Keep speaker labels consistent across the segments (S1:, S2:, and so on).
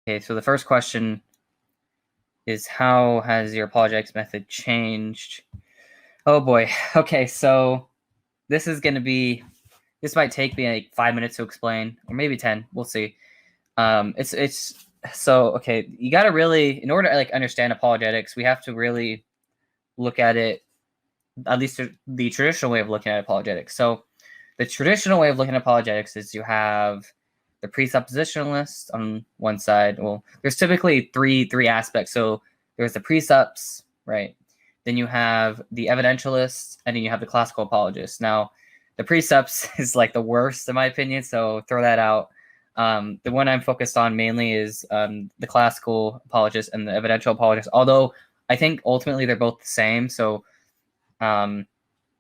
S1: Okay, so the first question is, how has your apologetics method changed? Oh boy. Okay, so this might take me like 5 minutes to explain, or maybe 10. We'll see. It's so okay. You got to really, in order to like understand apologetics, we have to really look at it, at least the traditional way of looking at apologetics. So the traditional way of looking at apologetics is you have the presuppositionalist on one side. Well, there's typically three aspects. So there's the presups, right? Then you have the evidentialists, and then you have the classical apologists. Now, the presups is like the worst in my opinion, so throw that out. The one I'm focused on mainly is the classical apologist and the evidential apologist, although I think ultimately they're both the same. So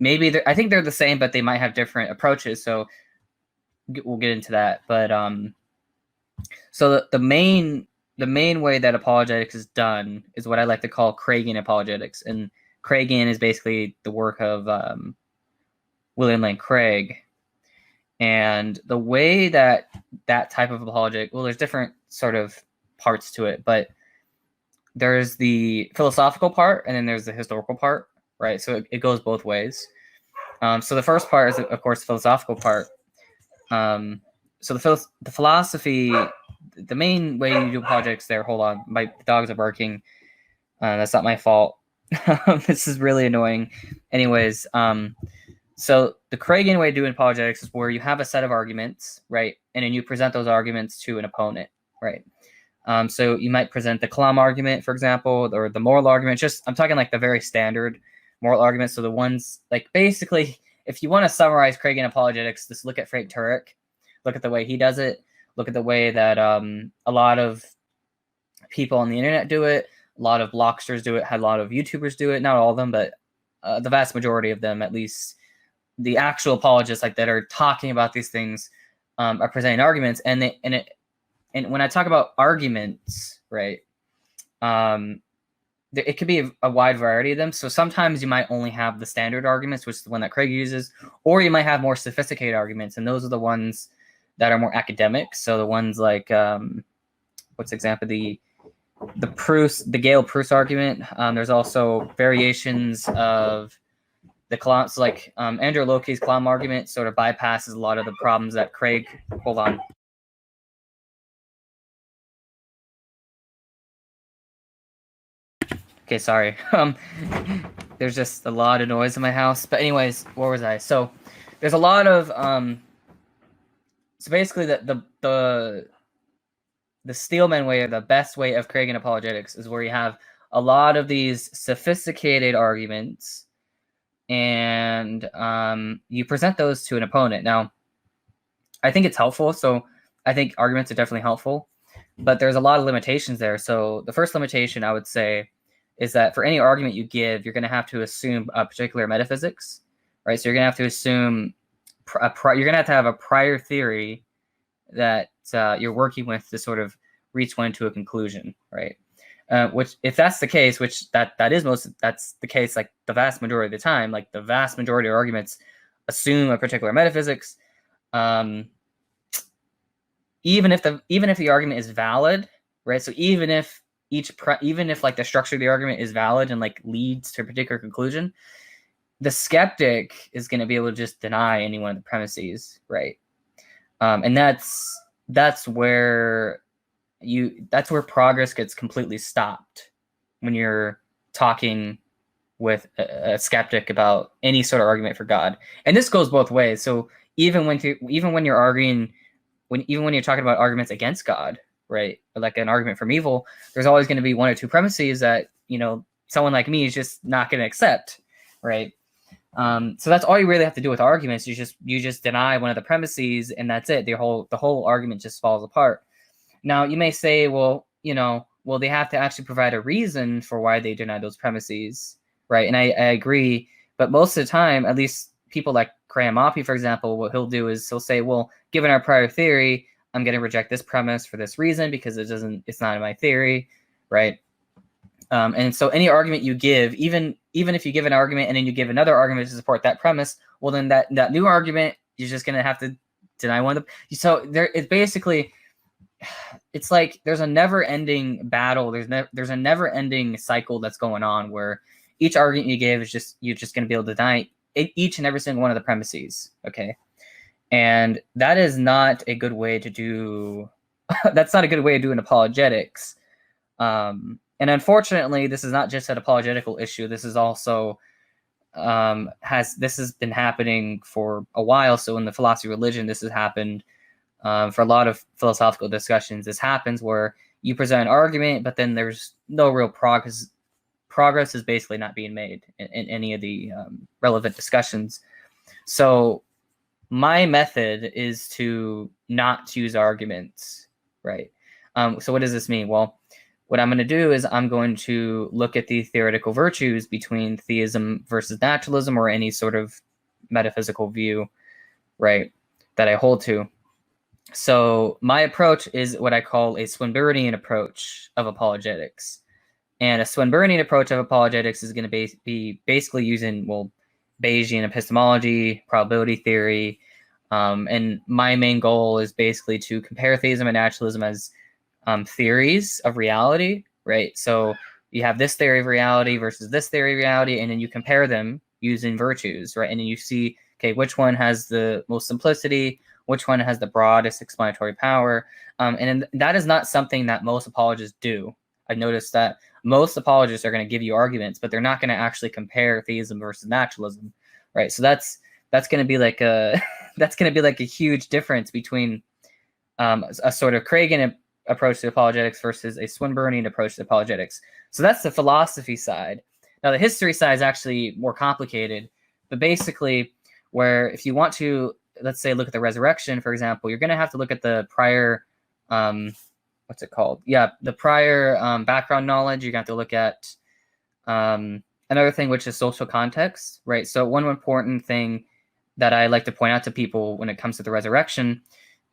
S1: maybe I think they're the same, but they might have different approaches. So we'll get into that. But so the main way that apologetics is done is what I like to call Craigian apologetics, and Craigian is basically the work of William Lane Craig. And the way that type of apologetic, well, there's different sort of parts to it, but there's the philosophical part and then there's the historical part, right? So it goes both ways. So the first part is, of course, the philosophical part. So the philosophy, the main way you do apologetics there, hold on, my dogs are barking. That's not my fault. This is really annoying. Anyways, so the Craigian way of doing apologetics is where you have a set of arguments, right? And then you present those arguments to an opponent, right? So you might present the Kalam argument, for example, or the moral argument. I'm talking like the very standard moral arguments. So the ones, like, basically, if you want to summarize Craigian apologetics, just look at Frank Turek. Look at the way he does it. Look at the way that a lot of people on the internet do it. A lot of blocksters do it. A lot of YouTubers do it. Not all of them, but the vast majority of them, at least the actual apologists like that are talking about these things, are presenting arguments. And when I talk about arguments, right, it could be a wide variety of them. So sometimes you might only have the standard arguments, which is the one that Craig uses, or you might have more sophisticated arguments, and those are the ones that are more academic. So the ones like, what's example, the Gale Proust argument. There's also variations of the Kalam. So like Andrew Loki's Kalam argument sort of bypasses a lot of the problems that Craig. Hold on. Okay, sorry. There's just a lot of noise in my house. But anyways, where was I? So there's a lot of so basically the Steelman way, or the best way of Craigian apologetics, is where you have a lot of these sophisticated arguments, and you present those to an opponent. Now, I think it's helpful. So I think arguments are definitely helpful, but there's a lot of limitations there. So the first limitation I would say is that for any argument you give, you're going to have to assume a particular metaphysics, right? So you're going to have to assume you're going to have a prior theory that you're working with to sort of reach one to a conclusion, right? Which, if that's the case, which that's the case, like the vast majority of the time, like the vast majority of arguments assume a particular metaphysics. Even if the argument is valid, right? So even if like the structure of the argument is valid and like leads to a particular conclusion, the skeptic is going to be able to just deny any one of the premises, right? And that's where progress gets completely stopped when you're talking with a skeptic about any sort of argument for God. And this goes both ways. So even when you're arguing, when you're talking about arguments against God, right, like an argument from evil, there's always going to be one or two premises that, someone like me is just not going to accept, right? So that's all you really have to do with arguments. You just deny one of the premises, and that's it. The whole argument just falls apart. Now, you may say, well, they have to actually provide a reason for why they deny those premises, right? And I agree, but most of the time, at least people like Graham Oppie, for example, what he'll do is he'll say, well, given our prior theory, I'm going to reject this premise for this reason because it's not in my theory, right? And so any argument you give, even if you give an argument and then you give another argument to support that premise, well, then that new argument, you're just going to have to deny one of them. So it's basically, it's like there's a never-ending battle. There's a never-ending cycle that's going on where each argument you give is just you're just going to be able to deny each and every single one of the premises. Okay, and that is not a good way to do. That's not a good way of doing apologetics. And unfortunately, this is not just an apologetical issue. This is also this has been happening for a while. So in the philosophy of religion, this has happened for a lot of philosophical discussions. This happens where you present an argument, but then there's no real progress. Progress is basically not being made in any of the relevant discussions. So my method is to not choose arguments, right? So what does this mean? Well, what I'm going to do is I'm going to look at the theoretical virtues between theism versus naturalism or any sort of metaphysical view, right, that I hold to. So my approach is what I call a Swinburnian approach of apologetics. And a Swinburnian approach of apologetics is going to be basically using, well, Bayesian epistemology, probability theory. And my main goal is basically to compare theism and naturalism as theories of reality, right? So you have this theory of reality versus this theory of reality, and then you compare them using virtues, right? And then you see, okay, which one has the most simplicity, which one has the broadest explanatory power. And that is not something that most apologists do. I've noticed that most apologists are going to give you arguments, but they're not going to actually compare theism versus naturalism, right? So that's going to be like a that's going to be like a huge difference between a sort of Craigian approach to apologetics versus a Swinburnian approach to apologetics. So that's the philosophy side. Now the history side is actually more complicated, but basically, where if you want to, let's say, look at the resurrection, for example, you're going to have to look at the prior what's it called? Yeah, the prior background knowledge. You're going to have to look at another thing, which is social context, right? So one important thing that I like to point out to people when it comes to the resurrection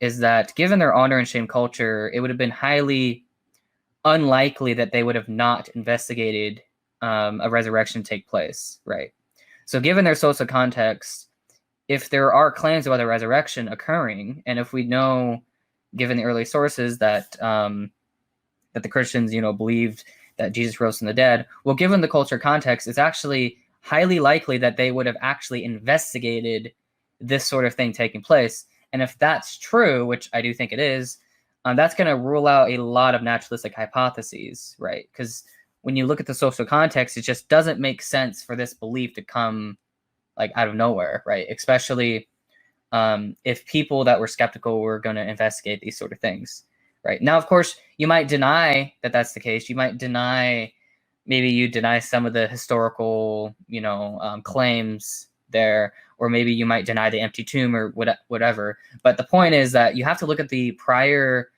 S1: is that given their honor and shame culture, it would have been highly unlikely that they would have not investigated a resurrection take place, right? So given their social context, if there are claims about a resurrection occurring, and if we know, given the early sources, that that the Christians, believed that Jesus rose from the dead, well, given the culture context, it's actually highly likely that they would have actually investigated this sort of thing taking place. And if that's true, which I do think it is, that's going to rule out a lot of naturalistic hypotheses, right? Because when you look at the social context, it just doesn't make sense for this belief to come like out of nowhere, right? Especially if people that were skeptical were going to investigate these sort of things, right? Now, of course, you might deny that that's the case. You might deny, maybe you deny some of the historical, claims there, or maybe you might deny the empty tomb or whatever. But the point is that you have to look at the prior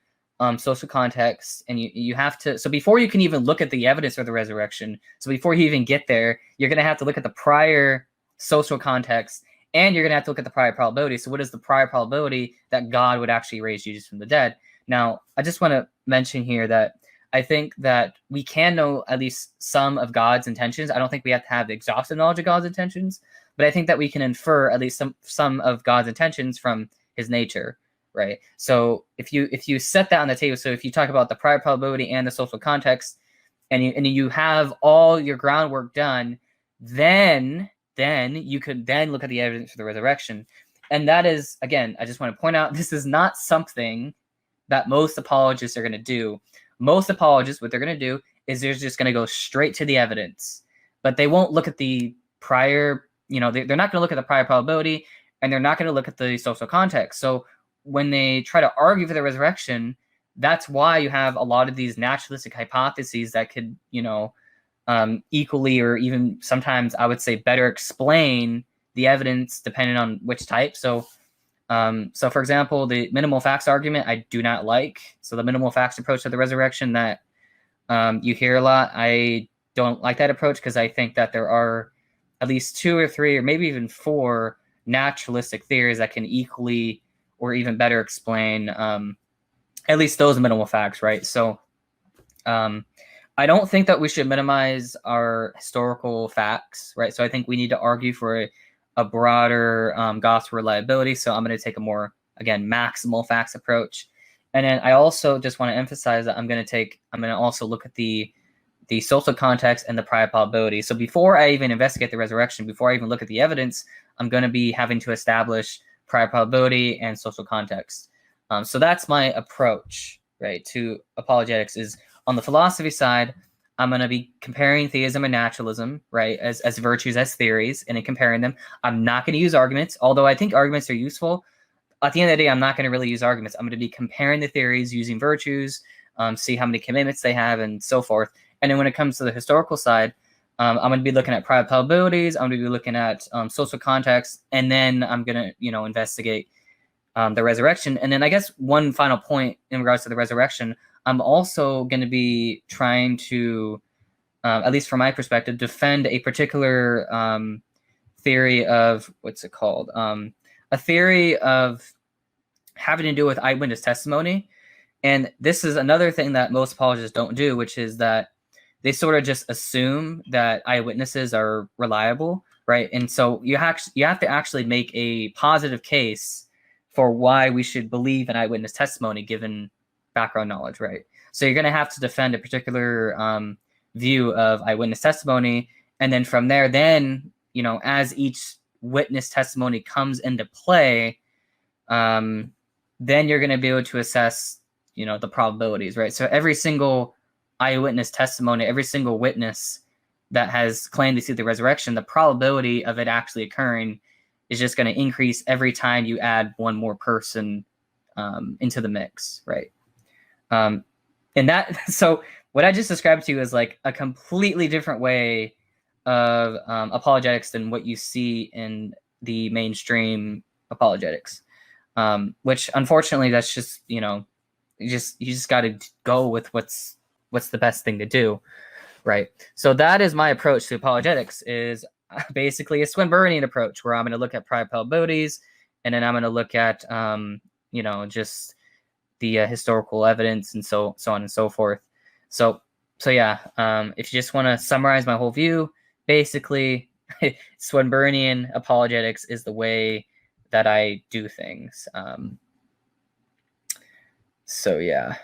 S1: social context, and you have to. So before you can even look at the evidence for the resurrection, so before you even get there, you're going to have to look at the prior social context, and you're going to have to look at the prior probability. So what is the prior probability that God would actually raise Jesus from the dead? Now, I just want to mention here that I think that we can know at least some of God's intentions. I don't think we have to have the exhaustive knowledge of God's intentions, but I think that we can infer at least some of God's intentions from his nature, right? So if you set that on the table, so if you talk about the prior probability and the social context, and you have all your groundwork done, then you could then look at the evidence for the resurrection. And that is, again, I just want to point out, this is not something that most apologists are going to do. Most apologists, what they're going to do is they're just going to go straight to the evidence, but they won't look at the prior, they're not going to look at the prior probability, and they're not going to look at the social context. So when they try to argue for the resurrection, that's why you have a lot of these naturalistic hypotheses that could, equally or even sometimes I would say better explain the evidence depending on which type. So for example, the minimal facts argument, I do not like. So the minimal facts approach to the resurrection that you hear a lot, I don't like that approach because I think that there are at least 2 or 3 or maybe even 4 naturalistic theories that can equally or even better explain at least those minimal facts, right? So I don't think that we should minimize our historical facts, right? So I think we need to argue for a broader gospel reliability. So I'm going to take a more, again, maximal facts approach. And then I also just want to emphasize that I'm going to also look at the social context and the prior probability. So before I even investigate the resurrection, before I even look at the evidence, I'm going to be having to establish prior probability and social context. So that's my approach, right, to apologetics. Is on the philosophy side, I'm going to be comparing theism and naturalism, right, as virtues, as theories, and in comparing them. I'm not going to use arguments, although I think arguments are useful. At the end of the day, I'm not going to really use arguments. I'm going to be comparing the theories using virtues, see how many commitments they have, and so forth. And then when it comes to the historical side, I'm going to be looking at prior probabilities. I'm going to be looking at social context, and then I'm going to, investigate the resurrection. And then I guess one final point in regards to the resurrection, I'm also going to be trying to, at least from my perspective, defend a particular theory of what's it called? A theory of having to do with eyewitness testimony. And this is another thing that most apologists don't do, which is that they sort of just assume that eyewitnesses are reliable, right? And so you have to actually make a positive case for why we should believe in eyewitness testimony given background knowledge, right? So you're going to have to defend a particular view of eyewitness testimony, and then from there, then as each witness testimony comes into play, then you're going to be able to assess the probabilities, right? So every single eyewitness testimony, every single witness that has claimed to see the resurrection, the probability of it actually occurring is just going to increase every time you add one more person into the mix, right? And that, so what I just described to you is like a completely different way of apologetics than what you see in the mainstream apologetics, which unfortunately that's just you just got to go with what's the best thing to do, right? So that is my approach to apologetics, is basically a Swinburnian approach where I'm going to look at prior probabilities, and then I'm going to look at just the historical evidence and so on and so forth. So yeah, if you just want to summarize my whole view, basically Swinburnian apologetics is the way that I do things. So yeah.